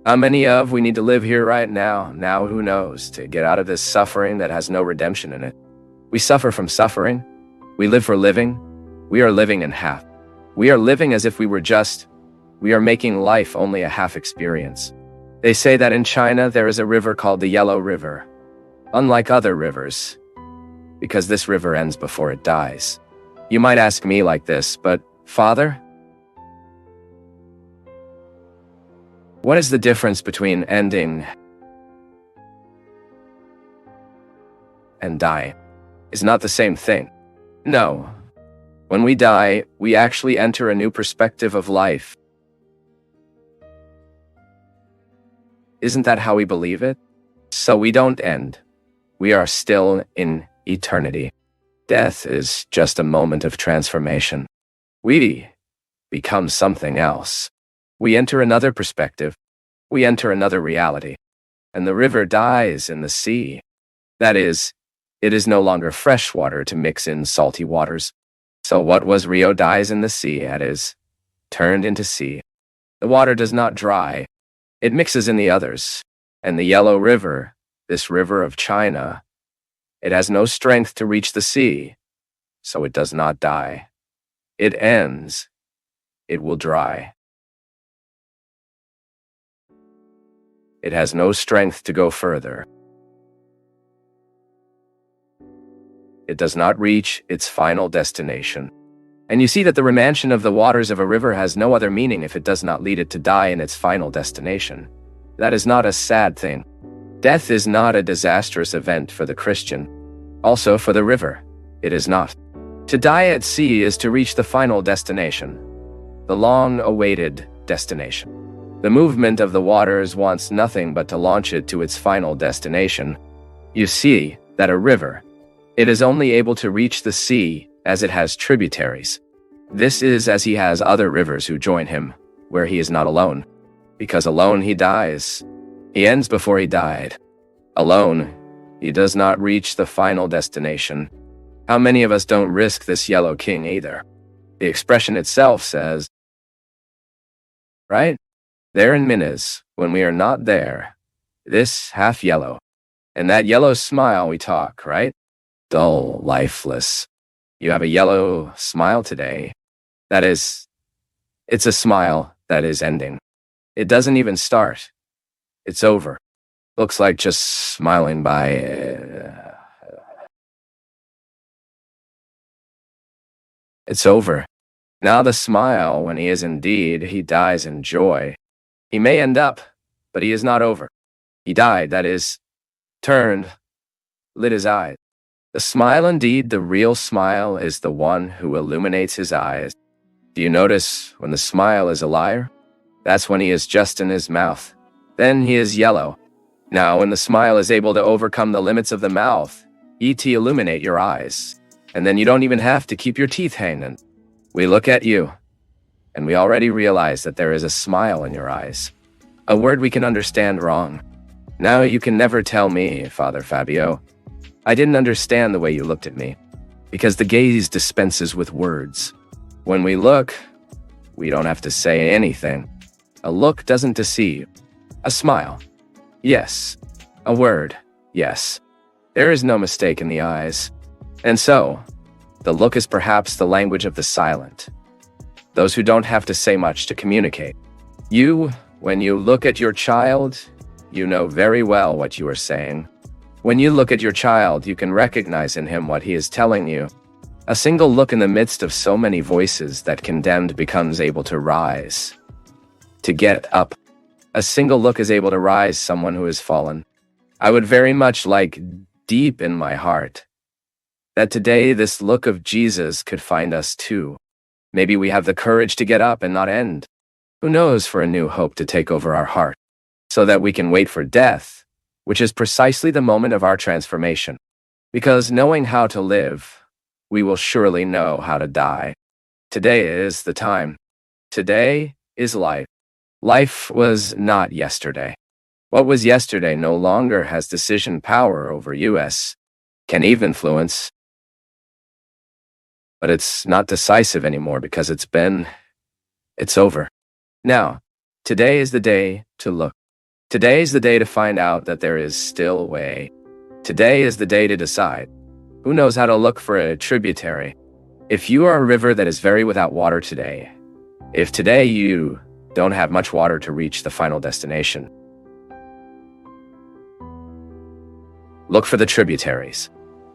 How many of we need to live here right now? Now, who knows, to get out of this suffering that has no redemption in it. We suffer from suffering. We live for living. We are living in half. We are living as if we are making life only a half experience. They say that in China there is a river called the Yellow River, unlike other rivers, because this river ends before it dies. You might ask me like this, but Father, what is the difference between ending and dying? It's not the same thing. No. When we die, we actually enter a new perspective of life. Isn't that how we believe it? So we don't end. We are still in eternity. Death is just a moment of transformation. We become something else. We enter another perspective. We enter another reality. And the river dies in the sea. That is, it is no longer fresh water to mix in salty waters. So what was Rio dies in the sea, that is, turned into sea. The water does not dry. It mixes in the others. And the Yellow River, this river of China, it has no strength to reach the sea, so it does not die. It ends. It will dry. It has no strength to go further. It does not reach its final destination. And you see that the remansion of the waters of a river has no other meaning if it does not lead it to die in its final destination. That is not a sad thing. Death is not a disastrous event for the Christian. Also for the river, it is not. To die at sea is to reach the final destination, the long-awaited destination. The movement of the waters wants nothing but to launch it to its final destination. You see that a river, it is only able to reach the sea as it has tributaries. This is as he has other rivers who join him, where he is not alone. Because alone he dies. He ends before he died. Alone, he does not reach the final destination. How many of us don't risk this yellow king either? The expression itself says, right? There in Minas, when we are not there, this half yellow. And that yellow smile we talk, right? Dull, lifeless. You have a yellow smile today. That is, it's a smile that is ending. It doesn't even start. It's over. Looks like just smiling by. It's over. Now the smile, when he is indeed, he dies in joy. He may end up, but he is not over. He died, that is, turned, lit his eyes. The smile indeed, the real smile, is the one who illuminates his eyes. Do you notice when the smile is a liar? That's when he is just in his mouth. Then he is yellow. Now, when the smile is able to overcome the limits of the mouth, et illuminate your eyes. And then you don't even have to keep your teeth hanging. We look at you, and we already realize that there is a smile in your eyes. A word we can understand wrong. Now you can never tell me, Father Fabio, I didn't understand the way you looked at me, because the gaze dispenses with words. When we look, we don't have to say anything. A look doesn't deceive. A smile. Yes. A word. Yes. There is no mistake in the eyes. And so, the look is perhaps the language of the silent. Those who don't have to say much to communicate. You, when you look at your child, you know very well what you are saying. When you look at your child, you can recognize in him what he is telling you. A single look in the midst of so many voices that condemned becomes able to rise. To get up. A single look is able to rise someone who has fallen. I would very much like, deep in my heart, that today this look of Jesus could find us too. Maybe we have the courage to get up and not end. Who knows, for a new hope to take over our heart, so that we can wait for death, which is precisely the moment of our transformation. Because knowing how to live, we will surely know how to die. Today is the time. Today is life. Life was not yesterday. What was yesterday no longer has decision power over us, can even influence. But it's not decisive anymore because it's over. Now, today is the day to look. Today is the day to find out that there is still a way. Today is the day to decide. Who knows how to look for a tributary? If you are a river that is very without water today, if today you don't have much water to reach the final destination, look for the tributaries.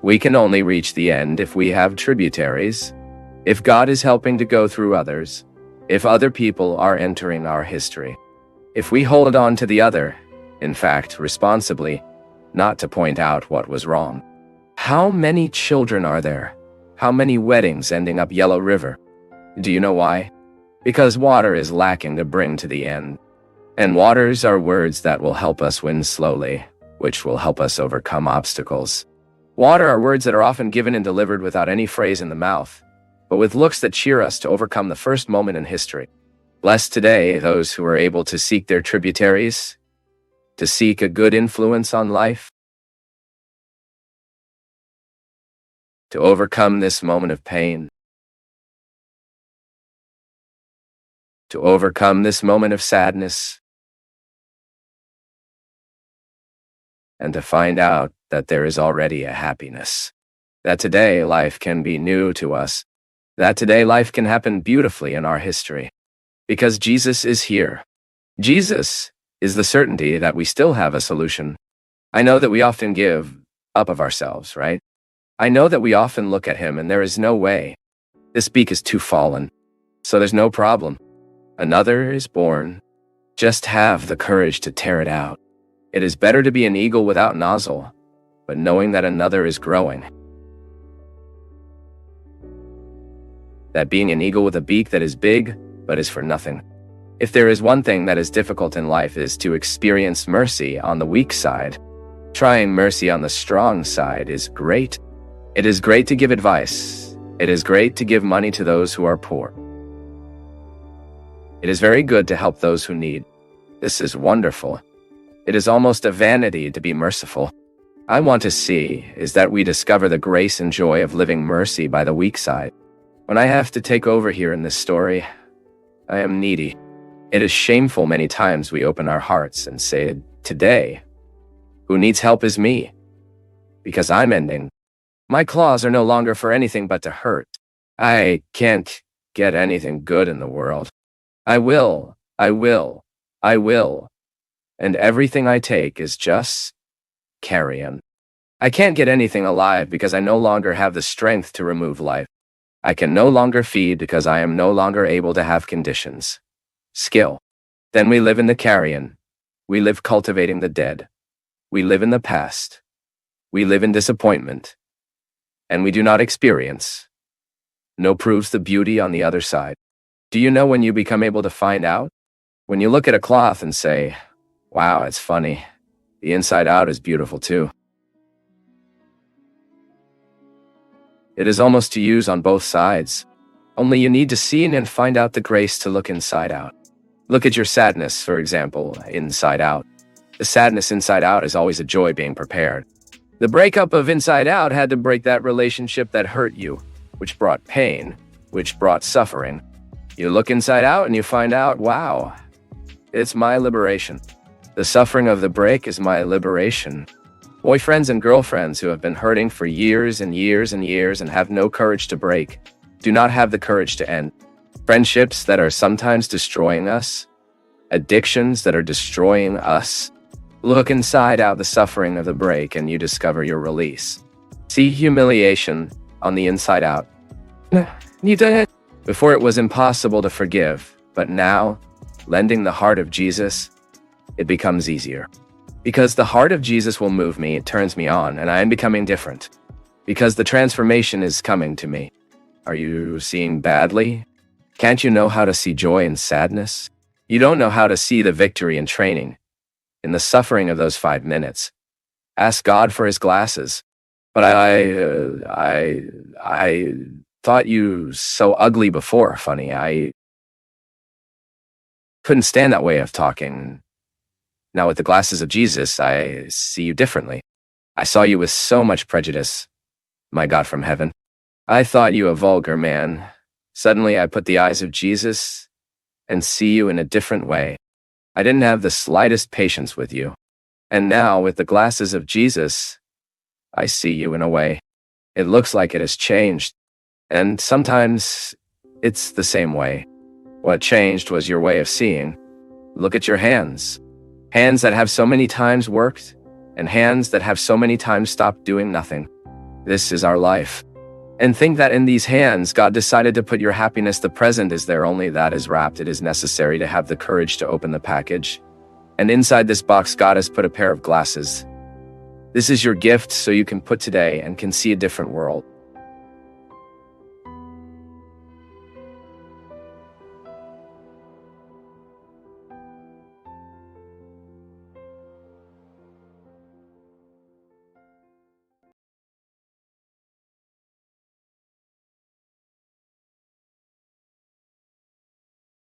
We can only reach the end if we have tributaries, if God is helping to go through others, if other people are entering our history. If we hold on to the other, in fact, responsibly, not to point out what was wrong. How many children are there? How many weddings ending up Yellow River? Do you know why? Because water is lacking to bring to the end. And waters are words that will help us win slowly, which will help us overcome obstacles. Water are words that are often given and delivered without any phrase in the mouth, but with looks that cheer us to overcome the first moment in history. Blessed today those who are able to seek their tributaries, to seek a good influence on life, to overcome this moment of pain, to overcome this moment of sadness, and to find out that there is already a happiness. That today life can be new to us. That today life can happen beautifully in our history. Because Jesus is here. Jesus is the certainty that we still have a solution. I know that we often give up of ourselves, right? I know that we often look at him and there is no way. This beak is too fallen, so there's no problem. Another is born. Just have the courage to tear it out. It is better to be an eagle without nozzle, but knowing that another is growing. That being an eagle with a beak that is big, but is for nothing. If there is one thing that is difficult in life is to experience mercy on the weak side. Trying mercy on the strong side is great. It is great to give advice. It is great to give money to those who are poor. It is very good to help those who need. This is wonderful. It is almost a vanity to be merciful. I want to see is that we discover the grace and joy of living mercy by the weak side. When I have to take over here in this story, I am needy. It is shameful many times we open our hearts and say, today, who needs help is me, because I'm ending. My claws are no longer for anything but to hurt. I can't get anything good in the world. I will. And everything I take is just carrion. I can't get anything alive because I no longer have the strength to remove life. I can no longer feed because I am no longer able to have conditions. Skill. Then we live in the carrion. We live cultivating the dead. We live in the past. We live in disappointment. And we do not experience. No proves the beauty on the other side. Do you know when you become able to find out? When you look at a cloth and say, wow, it's funny. The inside out is beautiful too. It is almost to use on both sides. Only you need to see and find out the grace to look inside out. Look at your sadness, for example, inside out. The sadness inside out is always a joy being prepared. The breakup of inside out had to break that relationship that hurt you, which brought pain, which brought suffering. You look inside out and you find out, wow, it's my liberation. The suffering of the break is my liberation. Boyfriends and girlfriends who have been hurting for years and years and years and have no courage to break, do not have the courage to end. Friendships that are sometimes destroying us, addictions that are destroying us. Look inside out the suffering of the break and you discover your release. See humiliation on the inside out. You did it. Before it was impossible to forgive, but now, lending the heart of Jesus, it becomes easier. Because the heart of Jesus will move me, it turns me on, and I am becoming different. Because the transformation is coming to me. Are you seeing badly? Can't you know how to see joy in sadness? You don't know how to see the victory in training, in the suffering of those 5 minutes. Ask God for his glasses. But I thought you so ugly before, funny. I couldn't stand that way of talking. Now with the glasses of Jesus, I see you differently. I saw you with so much prejudice, my God from heaven. I thought you a vulgar man. Suddenly I put the eyes of Jesus and see you in a different way. I didn't have the slightest patience with you. And now, with the glasses of Jesus, I see you in a way. It looks like it has changed. And sometimes it's the same way. What changed was your way of seeing. Look at your hands. Hands that have so many times worked, and hands that have so many times stopped doing nothing. This is our life. And think that in these hands, God decided to put your happiness. The present is there, only that is wrapped. It is necessary to have the courage to open the package. And inside this box, God has put a pair of glasses. This is your gift so you can put today and can see a different world.